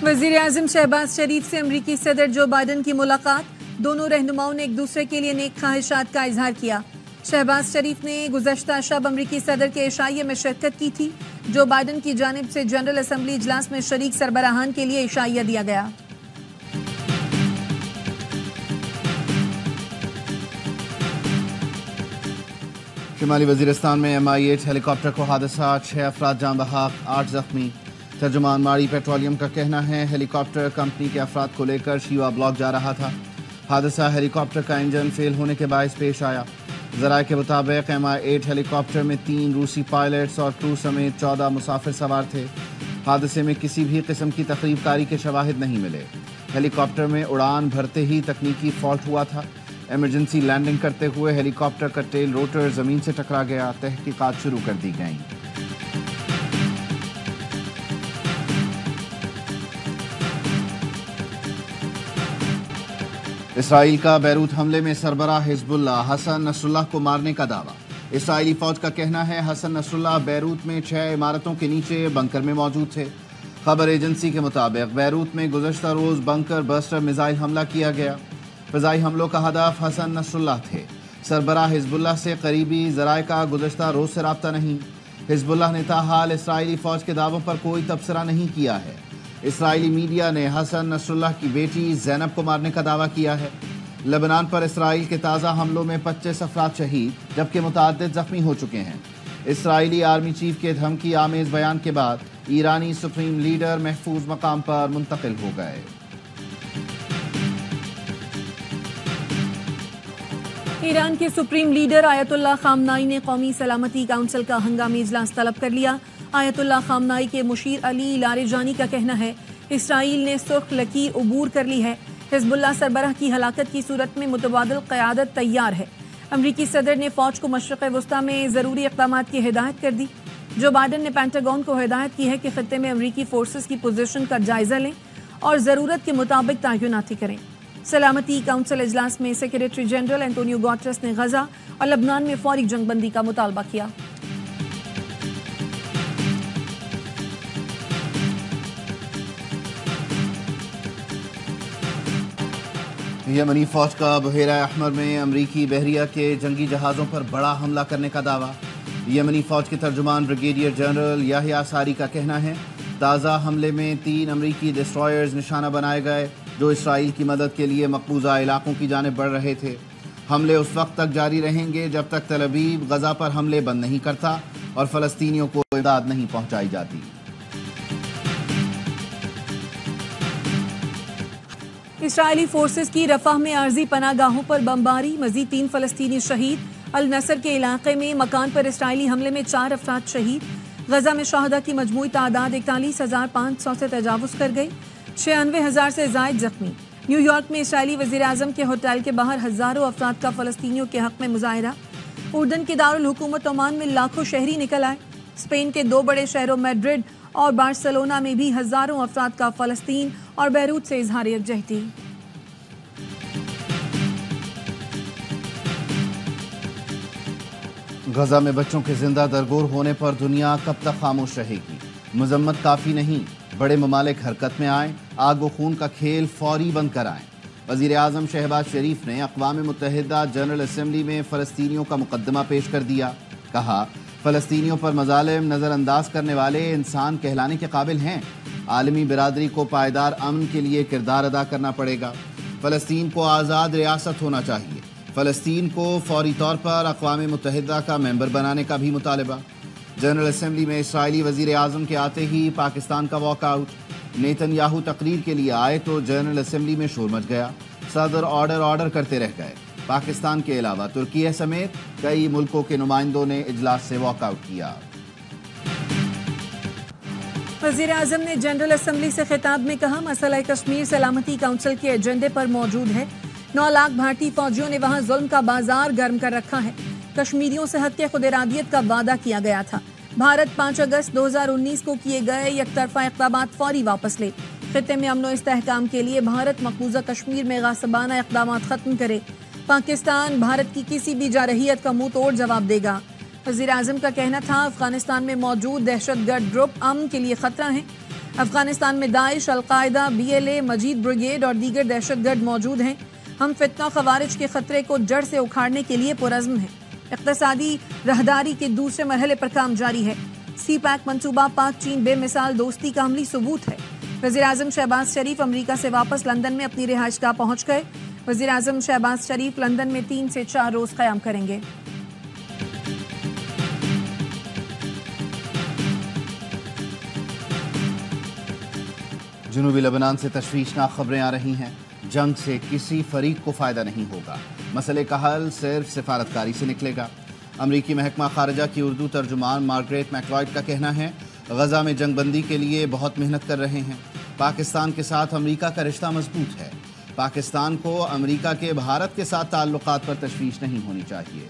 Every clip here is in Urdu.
وزیر اعظم شہباز شریف سے امریکی صدر جو بائیڈن کی ملاقات، دونوں رہنماؤں نے ایک دوسرے کے لیے نیک خواہشات کا اظہار کیا۔ شہباز شریف نے گزشتہ شب امریکی صدر کے عشائیے میں شرکت کی تھی۔ جو بائیڈن کی جانب سے جنرل اسمبلی اجلاس میں شریک سربراہان کے لیے عشائیہ دیا گیا۔ شمالی وزیرستان میں MI-8 ہیلی کاپٹر کو حادثہ، 6 افراد جاں بحق، 8 زخمی۔ ترجمان ماری پیٹرولیم کا کہنا ہے ہیلی کاپٹر کمپنی کے افراد کو لے کر شیوا بلاک جا رہا تھا۔ حادثہ ہیلی کاپٹر کا انجن فیل ہونے کے باعث پیش آیا۔ ذرائع کے مطابق MI-8 ہیلی کاپٹر میں 3 روسی پائلٹس اور کرو سمیت 14 مسافر سوار تھے۔ حادثے میں کسی بھی قسم کی تخریب کاری کے شواہد نہیں ملے۔ ہیلی کاپٹر میں اڑان بھرتے ہی تکنیکی فالٹ ہوا تھا۔ ایمرجنسی لینڈنگ کرتے ہوئے ہیلی کاپٹر کا ٹیل روٹر زمین سے ٹکرا گیا۔ تحقیقات شروع کر دی گئیں۔ اسرائیل کا بیروت حملے میں سربراہ حزب اللہ حسن نصر اللہ کو مارنے کا دعویٰ۔ اسرائیلی فوج کا کہنا ہے حسن نصر اللہ بیروت میں 6 عمارتوں کے نیچے بنکر میں موجود تھے۔ خبر ایجنسی کے مطابق بیروت میں گزشتہ روز بنکر بسٹر میزائل حملہ کیا گیا۔ فضائی حملوں کا ہدف حسن نصر اللہ تھے۔ سربراہ حزب اللہ سے قریبی ذرائع کا گزشتہ روز سے رابطہ نہیں۔ حزب اللہ نے تاحال اسرائیلی فوج کے دعووں پر کوئی تبصرہ نہیں کیا ہے۔ اسرائیلی میڈیا نے حسن نصر اللہ کی بیٹی زینب کو مارنے کا دعویٰ کیا ہے۔ لبنان پر اسرائیل کے تازہ حملوں میں 25 افراد شہید جبکہ متعدد زخمی ہو چکے ہیں۔ اسرائیلی آرمی چیف کے دھمکی آمیز بیان کے بعد ایرانی سپریم لیڈر محفوظ مقام پر منتقل ہو گئے۔ ایران کے سپریم لیڈر آیت اللہ خامنائی نے قومی سلامتی کونسل کا ہنگامی اجلاس طلب کر لیا۔ آیت اللہ خامنائی کے مشیر علی لاریجانی کا کہنا ہے اسرائیل نے سرخ لکیر عبور کر لی ہے۔ حزب اللہ سربراہ کی ہلاکت کی صورت میں متبادل قیادت تیار ہے۔ امریکی صدر نے فوج کو مشرق وسطی میں ضروری اقدامات کی ہدایت کر دی۔ جو بائیڈن نے پینٹاگون کو ہدایت کی ہے کہ خطے میں امریکی فورسز کی پوزیشن کا جائزہ لیں اور ضرورت کے مطابق تعیناتی کریں۔ سلامتی کونسل اجلاس میں سیکریٹری جنرل انٹونیو گوٹرس نے غزہ اور لبنان میں فوری جنگ بندی کا مطالبہ کیا۔ یمنی فوج کا بحیرہ احمر میں امریکی بحریہ کے جنگی جہازوں پر بڑا حملہ کرنے کا دعویٰ۔ یمنی فوج کے ترجمان بریگیڈیئر جنرل یحییٰ ساری کا کہنا ہے تازہ حملے میں 3 امریکی ڈسٹرائرز نشانہ بنائے گئے جو اسرائیل کی مدد کے لیے مقبوضہ علاقوں کی جانب بڑھ رہے تھے۔ حملے اس وقت تک جاری رہیں گے جب تک تل ابیب غزہ پر حملے بند نہیں کرتا اور فلسطینیوں کو امداد نہیں پہنچائی جاتی۔ اسرائیلی فورسز کی رفح میں عارضی پناہ گاہوں پر بمباری، مزید 3 فلسطینی شہید۔ النصر کے علاقے میں مکان پر اسرائیلی حملے میں 4 افراد شہید۔ غزہ میں شہداء کی مجموعی تعداد 41,500 سے تجاوز کر گئی، 96,000 سے زائد زخمی۔ نیو یارک میں اسرائیلی وزیر اعظم کے ہوٹل کے باہر ہزاروں افراد کا فلسطینیوں کے حق میں مظاہرہ۔ اردن کے دارالحکومت عمان میں لاکھوں شہری نکل آئے۔ اسپین کے 2 بڑے شہروں میڈرڈ اور بارسلونا میں بھی ہزاروں افراد کا فلسطین اور بیروت سے اظہار یکجہتی۔ غزہ میں بچوں کے زندہ درگور ہونے پر دنیا کب تک خاموش رہے گی؟ مذمت کافی نہیں، بڑے ممالک حرکت میں آئیں، آگ و خون کا کھیل فوری بند کرائیں۔ وزیر اعظم شہباز شریف نے اقوام متحدہ جنرل اسمبلی میں فلسطینیوں کا مقدمہ پیش کر دیا۔ کہا فلسطینیوں پر مظالم نظر انداز کرنے والے انسان کہلانے کے قابل ہیں۔ عالمی برادری کو پائیدار امن کے لیے کردار ادا کرنا پڑے گا۔ فلسطین کو آزاد ریاست ہونا چاہیے۔ فلسطین کو فوری طور پر اقوام متحدہ کا ممبر بنانے کا بھی مطالبہ۔ جنرل اسمبلی میں اسرائیلی وزیر اعظم کے آتے ہی پاکستان کا واک آؤٹ۔ نیتن یاہو تقریر کے لیے آئے تو جنرل اسمبلی میں شور مچ گیا۔ صدر آرڈر کرتے رہ گئے۔ پاکستان کے علاوہ ترکیہ سمیت کئی ملکوں کے نمائندوں نے اجلاس سے واک آؤٹ کیا۔ وزیر اعظم نے جنرل اسمبلی سے خطاب میں کہا مسئلہ کشمیر سلامتی کونسل کے ایجنڈے پر موجود ہے۔ 9 لاکھ بھارتی فوجیوں نے وہاں ظلم کا بازار گرم کر رکھا ہے۔ کشمیریوں سے حد کے خود ارادیت کا وعدہ کیا گیا تھا۔ بھارت 5 اگست 2019 کو کیے گئے یک طرفہ اقدامات فوری واپس لے۔ خطے میں امن و استحکام کے لیے بھارت مقبوضہ کشمیر میں غاصبانہ اقدامات ختم کرے۔ پاکستان بھارت کی کسی بھی جارحیت کا منہ توڑ جواب دے گا۔ وزیر اعظم کا کہنا تھا افغانستان میں موجود دہشت گرد گروپ امن کے لیے خطرہ ہیں۔ افغانستان میں داعش، القاعدہ، BLA، مجید بریگیڈ اور دیگر دہشت گرد موجود ہیں۔ ہم فتنہ خوارج کے خطرے کو جڑ سے اکھاڑنے کے لیے پرعزم ہیں۔ اقتصادی راہداری کے دوسرے مرحلے پر کام جاری ہے۔ سی پیک منصوبہ پاک چین بے مثال دوستی کا عملی ثبوت ہے۔ وزیراعظم شہباز شریف امریکہ سے واپس لندن میں اپنی رہائش گاہ پہنچ گئے۔ وزیراعظم شہباز شریف لندن میں 3 سے 4 روز قیام کریں گے۔ جنوبی لبنان سے تشویشناک خبریں آ رہی ہیں۔ جنگ سے کسی فریق کو فائدہ نہیں ہوگا۔ مسئلے کا حل صرف سفارتکاری سے نکلے گا۔ امریکی محکمہ خارجہ کی اردو ترجمان مارگریٹ میکلوئڈ کا کہنا ہے، غزہ میں جنگ بندی کے لیے بہت محنت کر رہے ہیں۔ پاکستان کے ساتھ امریکہ کا رشتہ مضبوط ہے۔ پاکستان کو امریکہ کے بھارت کے ساتھ تعلقات پر تشویش نہیں ہونی چاہیے۔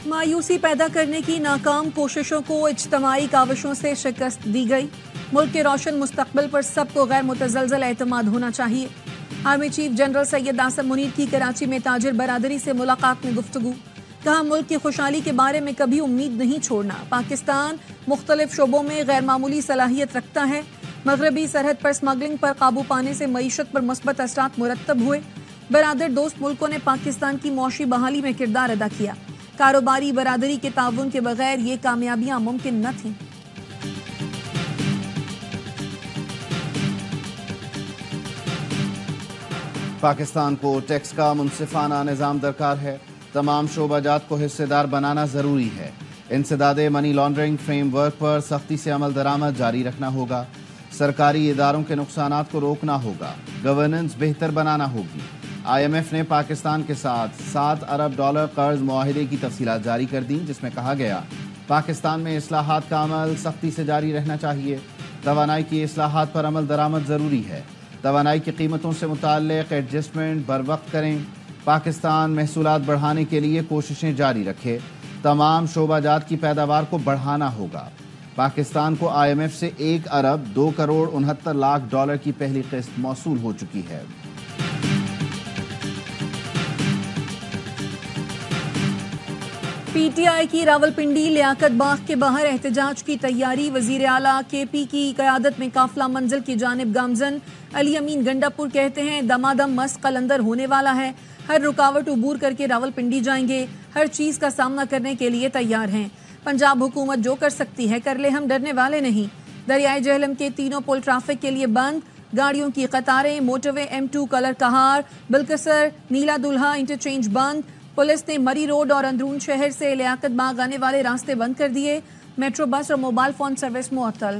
مایوسی پیدا کرنے کی ناکام کوششوں کو اجتماعی کاوشوں سے شکست دی گئی۔ ملک کے روشن مستقبل پر سب کو غیر متزلزل اعتماد ہونا چاہیے۔ آرمی چیف جنرل سید آصم منیر کی کراچی میں تاجر برادری سے ملاقات میں گفتگو۔ کہا، ملک کی خوشحالی کے بارے میں کبھی امید نہیں چھوڑنا۔ پاکستان مختلف شعبوں میں غیر معمولی صلاحیت رکھتا ہے۔ مغربی سرحد پر اسمگلنگ پر قابو پانے سے معیشت پر مثبت اثرات مرتب ہوئے۔ برادر دوست ملکوں نے پاکستان کی معاشی بحالی میں کردار ادا کیا۔ کاروباری برادری کے تعاون کے بغیر یہ کامیابیاں ممکن نہ تھیں۔ پاکستان کو ٹیکس کا منصفانہ نظام درکار ہے۔ تمام شعبہ جات کو حصے دار بنانا ضروری ہے۔ انسداد منی لانڈرنگ فریم ورک پر سختی سے عمل درآمد جاری رکھنا ہوگا۔ سرکاری اداروں کے نقصانات کو روکنا ہوگا۔ گورننس بہتر بنانا ہوگی۔ IMF نے پاکستان کے ساتھ $7 ارب قرض معاہدے کی تفصیلات جاری کر دیں، جس میں کہا گیا پاکستان میں اصلاحات کا عمل سختی سے جاری رہنا چاہیے۔ توانائی کی اصلاحات پر عمل درآمد ضروری ہے۔ توانائی کی قیمتوں سے متعلق ایڈجسٹمنٹ بر وقت کریں۔ پاکستان محصولات بڑھانے کے لیے کوششیں جاری رکھے۔ تمام شعبہ جات کی پیداوار کو بڑھانا ہوگا۔ پاکستان کو IMF سے $1 ارب 2 کروڑ 69 لاکھ کی پہلی قسط موصول ہو چکی ہے۔ PTI کی راولپنڈی لیاقت باغ کے باہر احتجاج کی تیاری۔ وزیر اعلیٰ KP کی قیادت میں قافلہ منزل کی جانب گامزن۔ علی امین گنڈاپور کہتے ہیں، دمادم مست قلندر ہونے والا ہے۔ ہر رکاوٹ عبور کر کے راولپنڈی جائیں گے۔ ہر چیز کا سامنا کرنے کے لیے تیار ہیں۔ پنجاب حکومت جو کر سکتی ہے کر لے، ہم ڈرنے والے نہیں۔ دریائے جہلم کے تینوں پل ٹریفک کے لیے بند۔ گاڑیوں کی قطاریں۔ موٹر وے M2 کلر کہار، بلکسر، نیلا دلہا انٹرچینج بند۔ پولیس نے مری روڈ اور اندرون شہر سے لیاقت باغ آنے والے راستے بند کر دیے۔ میٹرو بس اور موبائل فون سروس معطل۔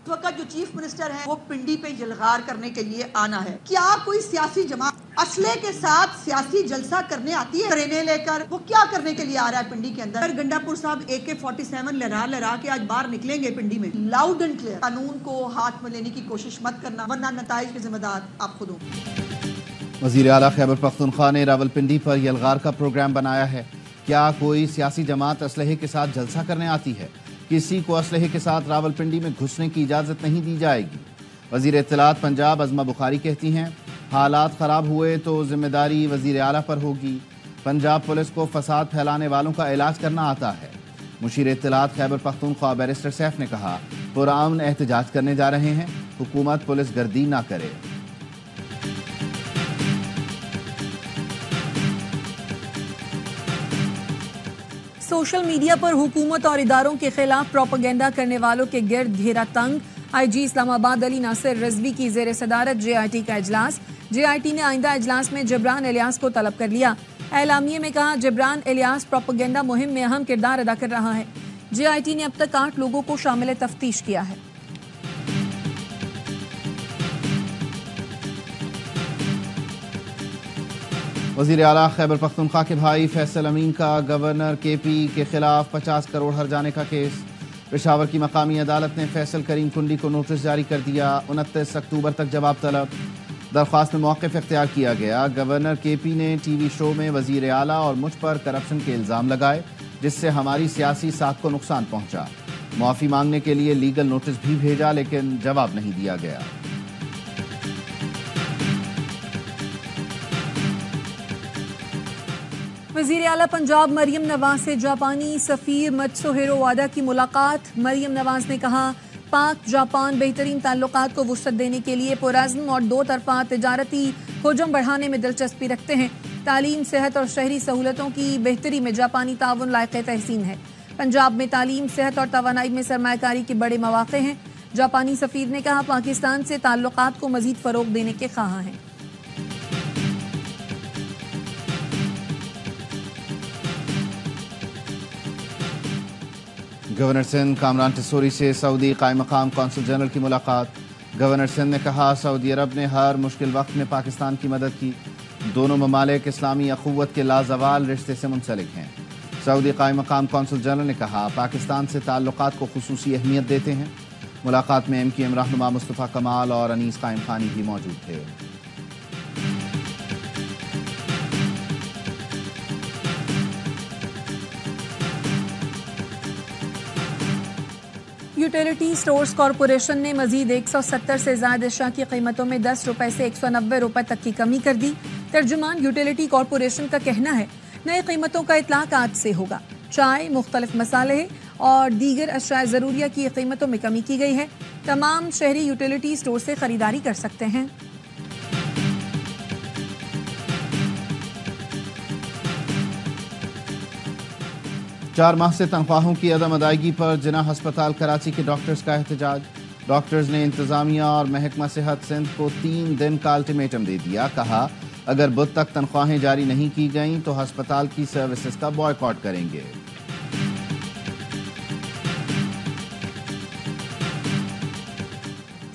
وقت جو چیف منسٹر ہیں وہ پنڈی پہ یلغار کرنے کے لیے آنا ہے۔ کیا کوئی سیاسی جماعت اسلحے کے ساتھ سیاسی جلسہ کرنے آتی ہے؟ ٹرینیں لے کر وہ کیا کرنے کے لیے آ رہا ہے پنڈی کے اندر؟ گنڈاپور صاحب AK-47 لہرا کے آج باہر نکلیں گے پنڈی میں۔ لاؤڈ اینڈ کلیئر قانون کو ہاتھ میں لینے کی کوشش مت کرنا، ورنہ نتائج کے ذمہ دار آپ خود ہوں۔ وزیر اعلیٰ خیبر پختونخوا نے راولپنڈی پر یلغار کا پروگرام بنایا ہے۔ کیا کوئی سیاسی جماعت اسلحے کے ساتھ جلسہ کرنے آتی ہے؟ کسی کو اسلحے کے ساتھ راولپنڈی میں گھسنے کی اجازت نہیں دی جائے گی۔ وزیر اطلاعات پنجاب عظمہ بخاری کہتی ہیں، حالات خراب ہوئے تو ذمہ داری وزیر اعلیٰ پر ہوگی۔ پنجاب پولیس کو فساد پھیلانے والوں کا علاج کرنا آتا ہے۔ مشیر اطلاعات خیبر پختونخوا بیرسٹر سیف نے کہا، پرامن احتجاج کرنے جا رہے ہیں، حکومت پولیس گردی نہ کرے۔ سوشل میڈیا پر حکومت اور اداروں کے خلاف پروپیگنڈا کرنے والوں کے گرد گھیرا تنگ۔ IG اسلام آباد علی ناصر رضوی کی زیر صدارت JIT کا اجلاس۔ JIT نے آئندہ اجلاس میں جبران الیاس کو طلب کر لیا۔ اعلامیے میں کہا، جبران الیاس پروپیگنڈا مہم میں اہم کردار ادا کر رہا ہے۔ JIT نے اب تک 8 لوگوں کو شامل تفتیش کیا ہے۔ وزیر اعلیٰ خیبر پختونخوا کے بھائی فیصل امین کا گورنر KP کے خلاف 50 کروڑ ہرجانے کا کیس۔ پشاور کی مقامی عدالت نے فیصل کریم کنڈی کو نوٹس جاری کر دیا۔ 29 اکتوبر تک جواب طلب۔ درخواست میں موقف اختیار کیا گیا۔ گورنر KP نے TV شو میں وزیر اعلیٰ اور مجھ پر کرپشن کے الزام لگائے، جس سے ہماری سیاسی ساکھ کو نقصان پہنچا۔ معافی مانگنے کے لیے لیگل نوٹس بھی بھیجا، لیکن جواب نہیں دیا گیا۔ وزیر اعلیٰ پنجاب مریم نواز سے جاپانی سفیر متسوہیرو وادا کی ملاقات۔ مریم نواز نے کہا پاک جاپان بہترین تعلقات کو وسعت دینے کے لیے پرعزم اور دو طرفہ تجارتی حجم بڑھانے میں دلچسپی رکھتے ہیں۔ تعلیم، صحت اور شہری سہولتوں کی بہتری میں جاپانی تعاون لائق تحسین ہے۔ پنجاب میں تعلیم، صحت اور توانائی میں سرمایہ کاری کے بڑے مواقع ہیں۔ جاپانی سفیر نے کہا پاکستان سے تعلقات کو مزید فروغ دینے کے خواہاں ہیں۔ گورنر سندھ کامران ٹسوری سے سعودی قائم مقام قونصل جنرل کی ملاقات۔ گورنر سندھ نے کہا سعودی عرب نے ہر مشکل وقت میں پاکستان کی مدد کی۔ دونوں ممالک اسلامی اخوت کے لازوال رشتے سے منسلک ہیں۔ سعودی قائم مقام قونصل جنرل نے کہا پاکستان سے تعلقات کو خصوصی اہمیت دیتے ہیں۔ ملاقات میں MQM رہنما مصطفیٰ کمال اور انیس قائم خانی بھی موجود تھے۔ یوٹیلیٹی سٹورز کارپوریشن نے مزید 170 سے زائد اشیاء کی قیمتوں میں 10 روپے سے 190 روپے تک کی کمی کر دی۔ ترجمان یوٹیلیٹی کارپوریشن کا کہنا ہے نئے قیمتوں کا اطلاق آج سے ہوگا۔ چائے، مختلف مصالحے اور دیگر اشیاء ضروریہ کی قیمتوں میں کمی کی گئی ہے۔ تمام شہری یوٹیلیٹی سٹور سے خریداری کر سکتے ہیں۔ چار ماہ سے تنخواہوں کی عدم ادائیگی پر جناح ہسپتال کراچی کے ڈاکٹرز کا احتجاج۔ ڈاکٹرز نے انتظامیہ اور محکمہ صحت سندھ کو 3 دن کا الٹیمیٹم دے دیا۔ کہا اگر بدھ تک تنخواہیں جاری نہیں کی گئیں تو ہسپتال کی سروسز کا بائیکاٹ کریں گے۔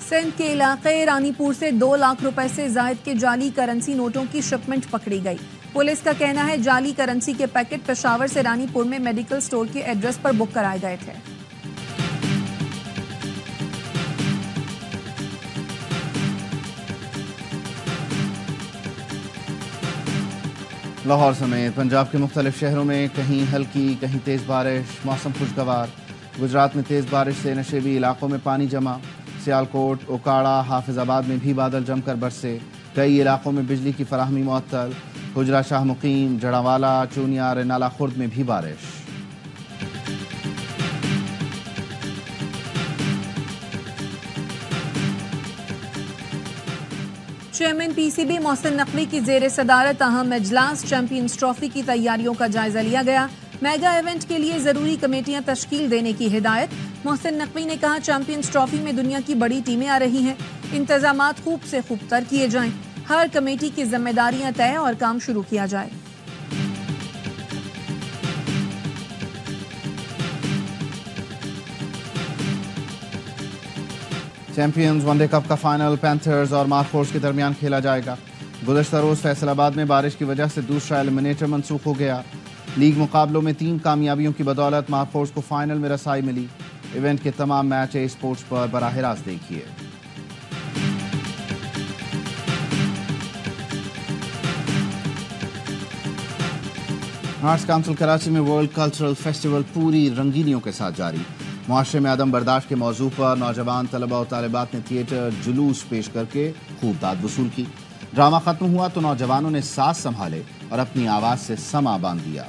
سندھ کے علاقے رانی پور سے 2 لاکھ روپے سے زائد کے جعلی کرنسی نوٹوں کی شپمنٹ پکڑی گئی۔ پولیس کا کہنا ہے جعلی کرنسی کے پیکٹ پشاور سے رانی پور میں میڈیکل سٹور کے ایڈریس پر بک کرائے گئے تھے۔ لاہور سمیت پنجاب کے مختلف شہروں میں کہیں ہلکی کہیں تیز بارش، موسم خوشگوار۔ گجرات میں تیز بارش سے نشیبی علاقوں میں پانی جمع۔ سیالکوٹ، اوکاڑا، حافظ آباد میں بھی بادل جم کر برسے۔ کئی علاقوں میں بجلی کی فراہمی معطل۔ حجرہ شاہ مقیم، جڑاوالا، چونیا، رنالہ خرد میں بھی بارش۔ چیئرمین PCB محسن نقوی کی زیر صدارت اہم اجلاس چیمپئنز ٹرافی کی تیاریوں کا جائزہ لیا گیا۔ میگا ایونٹ کے لیے ضروری کمیٹیاں تشکیل دینے کی ہدایت۔ محسن نقوی نے کہا چیمپئنز ٹرافی میں دنیا کی بڑی ٹیمیں آ رہی ہیں، انتظامات خوب سے خوب تر کیے جائیں، ہر کمیٹی کی ذمہ داریاں طے اور کام شروع کیا جائے۔ چیمپئنز ون ڈے کپ کا فائنل پینتھرز اور مارکورس کے درمیان کھیلا جائے گا۔ گزشتہ روز فیصل آباد میں بارش کی وجہ سے دوسرا ایلیمنیٹر منسوخ ہو گیا۔ لیگ مقابلوں میں 3 کامیابیوں کی بدولت مارکورس کو فائنل میں رسائی ملی۔ ایونٹ کے تمام میچ اسپورٹس پر براہ راست دیکھیے۔ آرٹس کونسل کراچی میں ورلڈ کلچرل فیسٹیول پوری رنگینیوں کے ساتھ جاری۔ معاشرے میں عدم برداشت کے موضوع پر نوجوان طلباء و طالبات نے تھیٹر جلوس پیش کر کے خوب داد وصول کی۔ ڈرامہ ختم ہوا تو نوجوانوں نے ساز سنبھالے اور اپنی آواز سے سما باندھ دیا۔